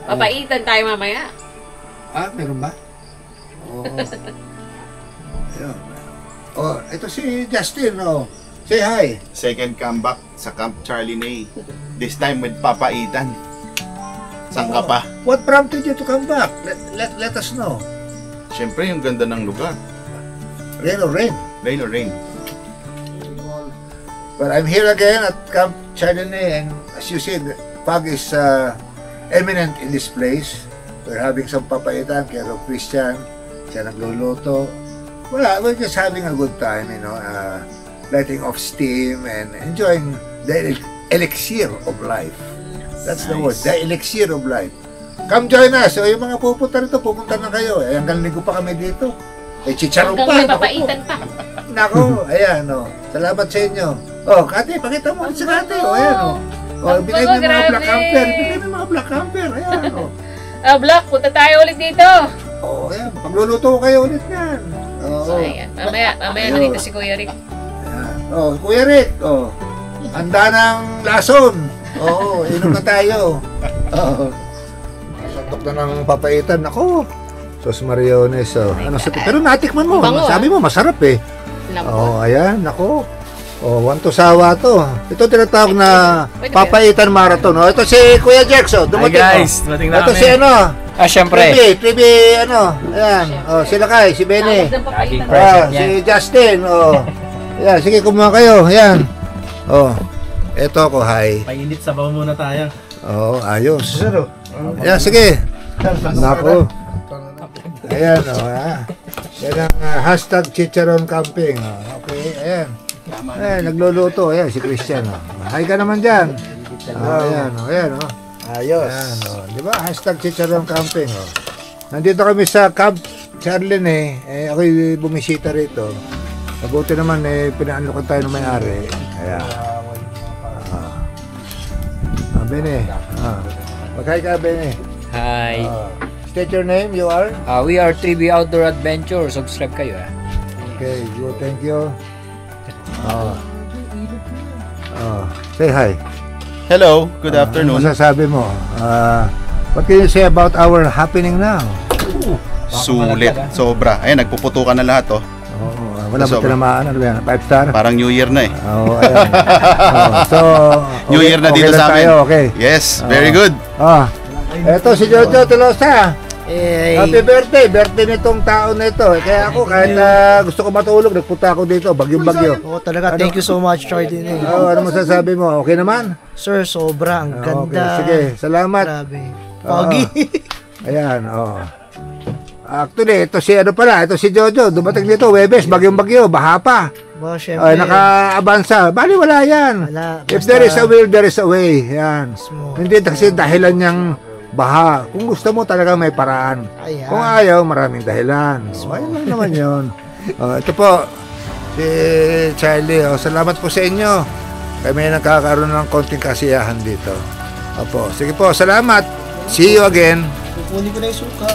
Papaitan tayo mamaya. Ah, meron ba? Oo. Ayun. Oh, ito si Justin, oh. Say hi. Second comeback sa Camp Charlie Nay. This time with Papa Ethan. Saan ka pa? What prompted you to come back? Let us know. Siyempre, yung ganda ng lugar. Rain or rain? Rain or rain. But I'm here again at Camp Charlie, and as you said, Pag is eminent in this place. We're having some papaitan, kaya Christian, siya nagluluto. Wala, we're just having a good time, you know, letting off steam and enjoying the elixir of life. That's the word, the elixir of life. Come join us. So, yung mga pupunta rito, pupunta na kayo. Eh, hanggang linggo pa kami dito. Eh, chicharon pa. Hanggang may papaitan pa. Nako, ayan, oh. Salamat sa inyo. Oh, Kati, pakita mo si Kati. Oh, ayan, oh. Oh, binay mo yung mga black camper. Binay mo yung mga black camper. Ayan, oh. Black, punta tayo ulit dito. Oh, ayan. Pagluluto kayo ulit yan. Oh, So, ayan. Mamaya nandito si Kuya Rick. Ayan. Oh, Kuya Rick, oh. Handa ng lason. Oo, inom na tayo. Oo. Santok na ng papaitan. Ako. Sos Mariones. Oh. Ano sa pero natikman mo. Bango, Sabi mo, masarap eh. Oh, ayan. Ako. Oh, wanto sawa to. Ito tinatawag na papaitan marathon. Oh, ito si Kuya Jackson. Dumating. Hi guys, dumating na ito kami. si ano? Siyempre. Tribi, ano? Ayan. Oh, sila kay, si Benny. Laging Ah, present si yan. Justin. Oh. Ayan, sige, kumuha kayo. Ayan. Oh. Ito ako, hi. Painit sabaw muna tayo. Oh, ayos. Ayan, sige. Nako. Ayan, oh, yan ang hashtag Chicharon Camping. Oh, okay, ayan. Ayan, nagluluto. Ayan, si Christian. Oh. Hi ka naman dyan. Oh, ayan, oh, ayan, oh. Ayos. Ayan, oh. Di ba? Hashtag Chicharon Camping. Oh. Nandito kami sa Camp Charlie, eh. Ako'y bumisita rito. Mabuti naman, eh, pinaanlukan tayo ng may-ari. Ayan. Bene. Mag-hi ka, Bene. Hi. State your name, you are? We are 3B Outdoor Adventure. Subscribe kayo. Okay, good, thank you. Say hi. Hello, good afternoon. Ano masasabi mo? What can you say about our happening now? Sulit, sobra. Ayan, nagpuputukan na lahat, oh. Wala ba tinamaan? Ano ba yan? 5 star? Parang New Year na eh. Oo, ayan. So, New Year na dito lang sa amin. tayo, okay. Yes, very good. Eto si Jojo Tolosa. Happy birthday! Birthday nitong taon na ito. Kaya ako, kahit gusto ko matulog, nagpunta ako dito. Bagyong-bagyo. Oo, talaga. Thank you so much, Charlie. Ano masasabi mo? Okay naman? Sir, sobra. Ang ganda. Okay, sige. Salamat. Grabe. Pogi. Ayan, actually, ito si ano pala, ito si Jojo. Dumating dito, Webes, bagyong-bagyo, baha pa. Syempre. Naka-abansa. Bali, wala yan. Wala, If basta- there is a will, there is a way. Yan. Mismo. Hindi kasi dahilan niyang baha. Kung gusto mo talaga may paraan. Ayan. Kung ayaw, maraming dahilan. Ayun lang naman yun. Ito po, si Charlie. Salamat po sa inyo. Kami nakakaroon ng konting kasiyahan dito. Opo. Sige po, salamat. See you again. Kukunin ko na yung suka.